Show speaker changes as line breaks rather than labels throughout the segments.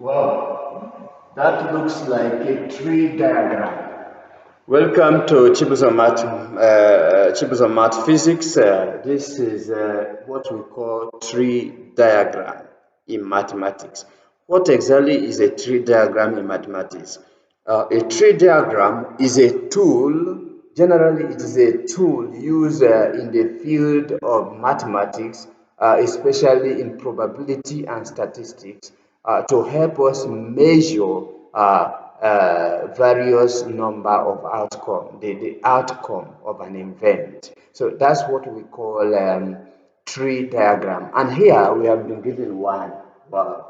Wow, that looks like a tree diagram. Welcome to Chibuzor Mathphysics. This is what we call tree diagram in mathematics. What exactly is a tree diagram in mathematics? A tree diagram is a tool, generally it is a tool used in the field of mathematics, especially in probability and statistics, to help us measure various number of outcome, the outcome of an event. So that's what we call tree diagram. And here we have been given one. Wow.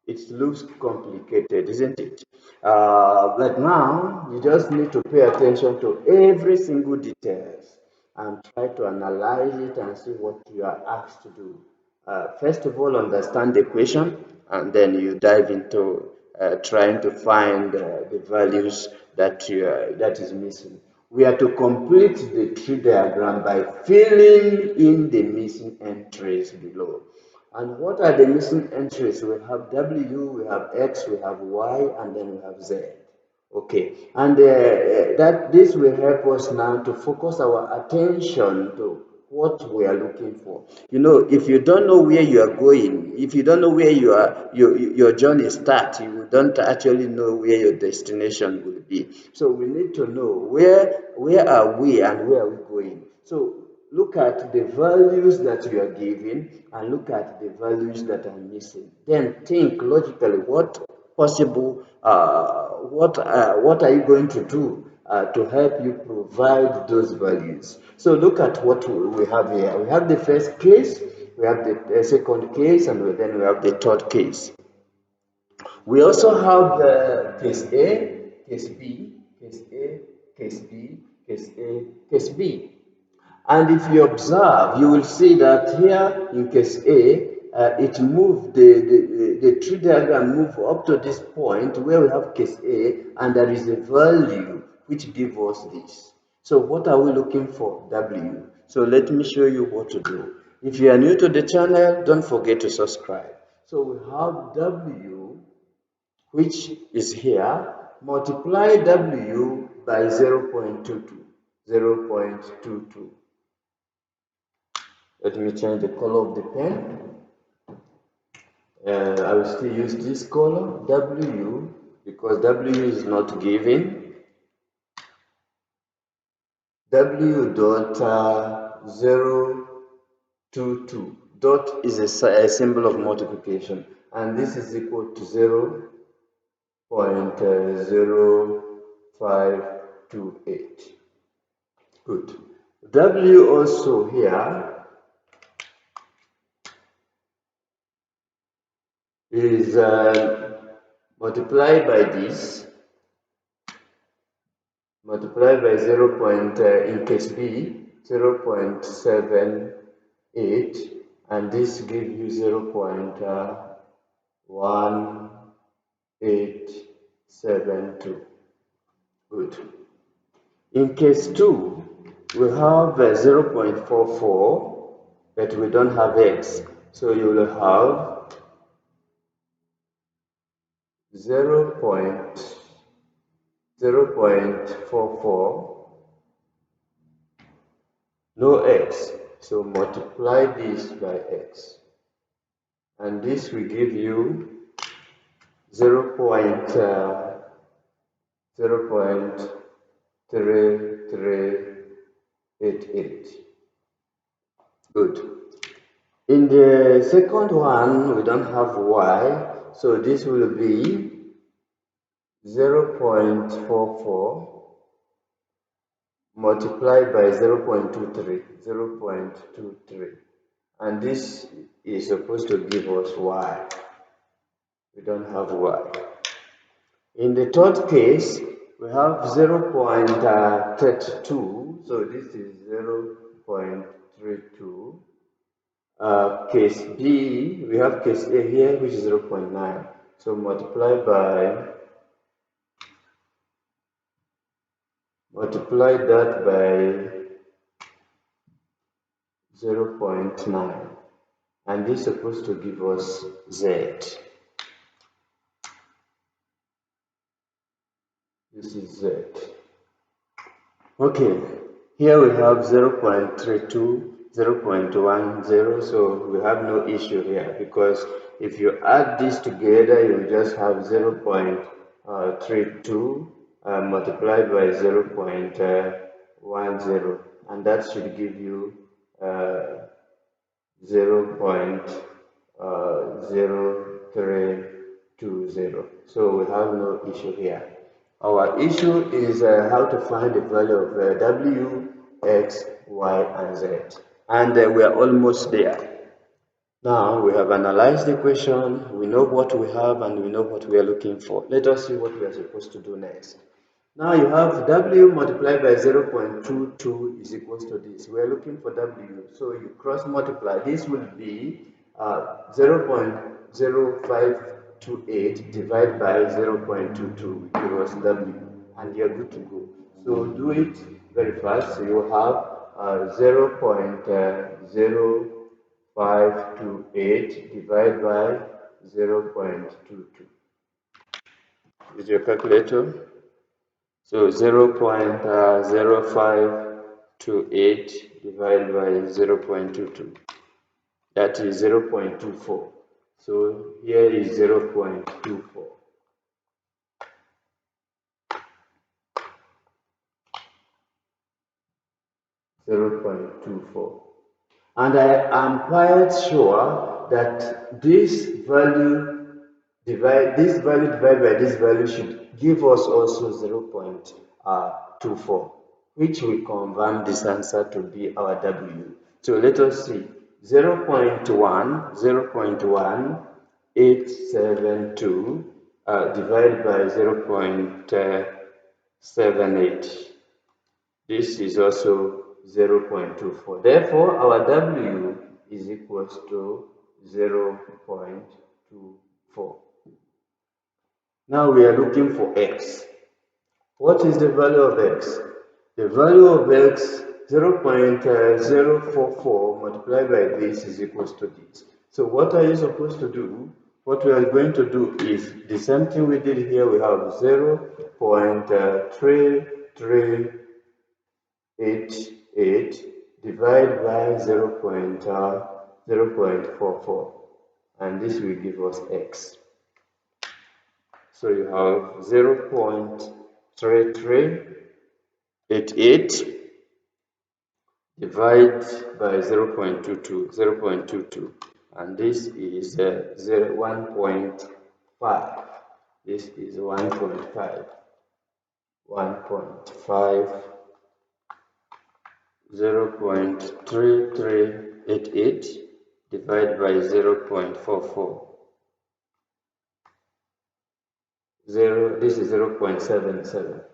It looks complicated, isn't it? But now you just need to pay attention to every single details and try to analyze it and see what you are asked to do. First of all, understand the equation, and then you dive into trying to find the values that is missing. We are to complete the tree diagram by filling in the missing entries below. And what are the missing entries? We have W, we have X, we have Y, and then we have Z. Okay, and that this will help us now to focus our attention to what we are looking for. You know, if you don't know where you are going, if you don't know where your journey starts, you don't actually know where your destination will be. So we need to know where are we and where are we going. So look at the values that you are giving and look at the values that are missing. Then think logically what possible, what are you going to do to help you provide those values. So look at what we have here. We have the first case, we have the second case, and then we have the third case. We also have case A, case B, case A, case B, case A, case B. And if you observe, you will see that here in case A, it moved, the tree diagram moved up to this point where we have case A, and there is a value which gives us this. So what are we looking for? W. So let me show you what to do. If you are new to the channel, don't forget to subscribe. So we have W, which is here, multiply W by 0.22. 0.22. Let me change the color of the pen. I will still use this color, W, because W is not given. W dot 022. Dot is a symbol of multiplication, and this is equal to 0.0528. Good. W also here is multiplied by this, multiplied by 0. In case B, 0.78, and this gives you 0.1872. Good. In case 2, we have 0.44, but we don't have X, so you will have 0.44, no X, so multiply this by X, and this will give you 0.3388. Good. In the second one, we don't have Y, so this will be 0.44 multiplied by 0.23, 0.23, and this is supposed to give us Y. We don't have Y. In the third case, we have 0.32, so this is 0.32. Case B, we have case A here, which is 0.9. So multiply that by 0.9, and this is supposed to give us Z. This is Z. Okay, here we have 0.32, 0.10, so we have no issue here because if you add this together, you just have 0.32 multiplied by 0.10, and that should give you 0.0320. So we have no issue here. Our issue is how to find the value of W, X, Y, and Z. And we are almost there. Now we have analyzed the question, we know what we have and we know what we are looking for. Let us see what we are supposed to do next. Now you have W multiplied by 0.22 is equals to this. We are looking for W, so you cross multiply. This will be 0.0528 divided by 0.22 give us W, and you're good to go. So do it very fast. So you have 0.0528 divided by 0.22. Is your calculator? So 0.0528 divided by 0.22. That is 0.24. So here is 0.24. And I am quite sure that this value divided by this value should give us also 0.24, which will confirm this answer to be our W. So let us see. 0.1872 divided by 0.78. This is also 0.24. Therefore, our W is equals to 0.24. Now we are looking for X. What is the value of X? The value of X, 0.044 multiplied by this is equals to this. So what are you supposed to do? What we are going to do is the same thing we did here. We have 0.3388 divided by 0.44, and this will give us X. So you have 0.3388 divided by 0.22, and this is 1.5. This is 1.5. 0.3388 divided by 0.44. This is 0.77.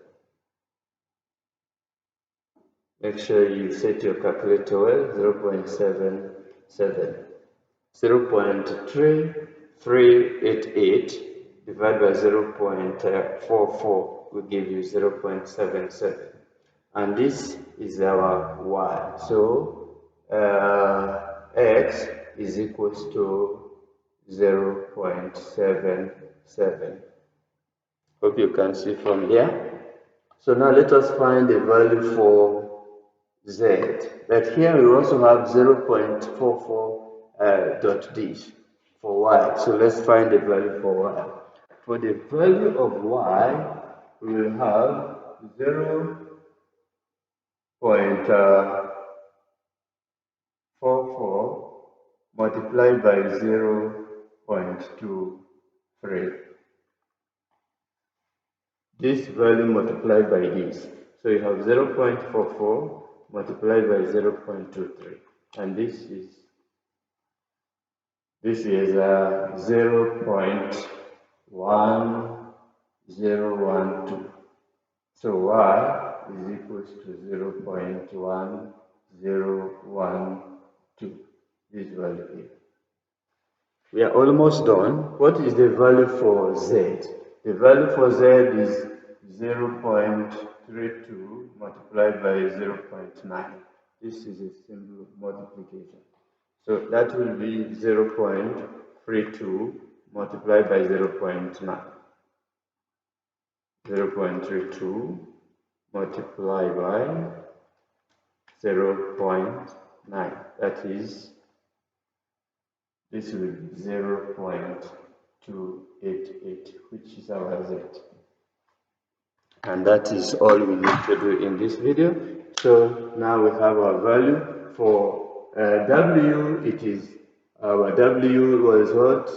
Make sure you set your calculator well. 0.77. 0.3388 divided by 0.44 will give you 0.77. And this is our Y. So X is equals to 0.77. Hope you can see from here. So now let us find the value for Z. But here we also have 0.44 dot this for Y. So let's find the value for Y. For the value of Y, we will have 0.44 multiplied by 0.23. This value multiplied by this. So you have 0.44 multiplied by 0.23, and this is 0.1012. So Y is equals to 0.1012. This value here. We are almost done. What is the value for Z? The value for Z is 0.32 multiplied by 0.9. This is a simple multiplication. So that will be 0.32 multiplied by 0.9. 0.32 multiplied by 0.9. That is, this will be 0.288, which is our z. And that is all we need to do in this video. So now we have our value for w. It is our w was what?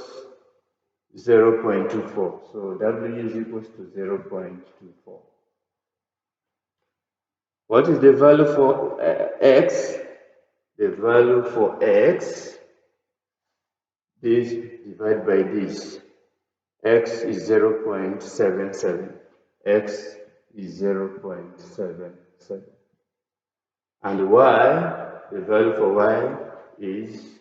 0.24. So w is equals to 0.24. What is the value for x? The value for x, this divided by this. X is 0.77. X is 0.77. And y, the value for y is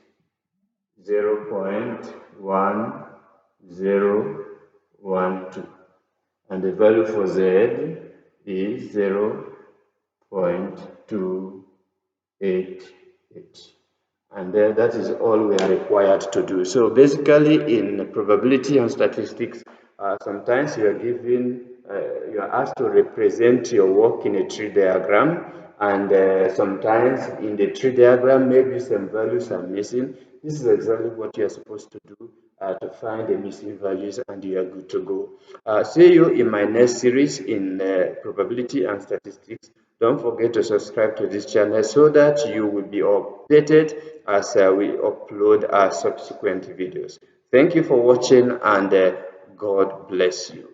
0.1012. And the value for z is 0.288. And then that is all we are required to do. So basically in probability and statistics, sometimes you are given, you are asked to represent your work in a tree diagram, and sometimes in the tree diagram maybe some values are missing. This is exactly what you are supposed to do to find the missing values, and you are good to go. See you in my next series in probability and statistics. Don't forget to subscribe to this channel so that you will be updated as we upload our subsequent videos. Thank you for watching, and God bless you.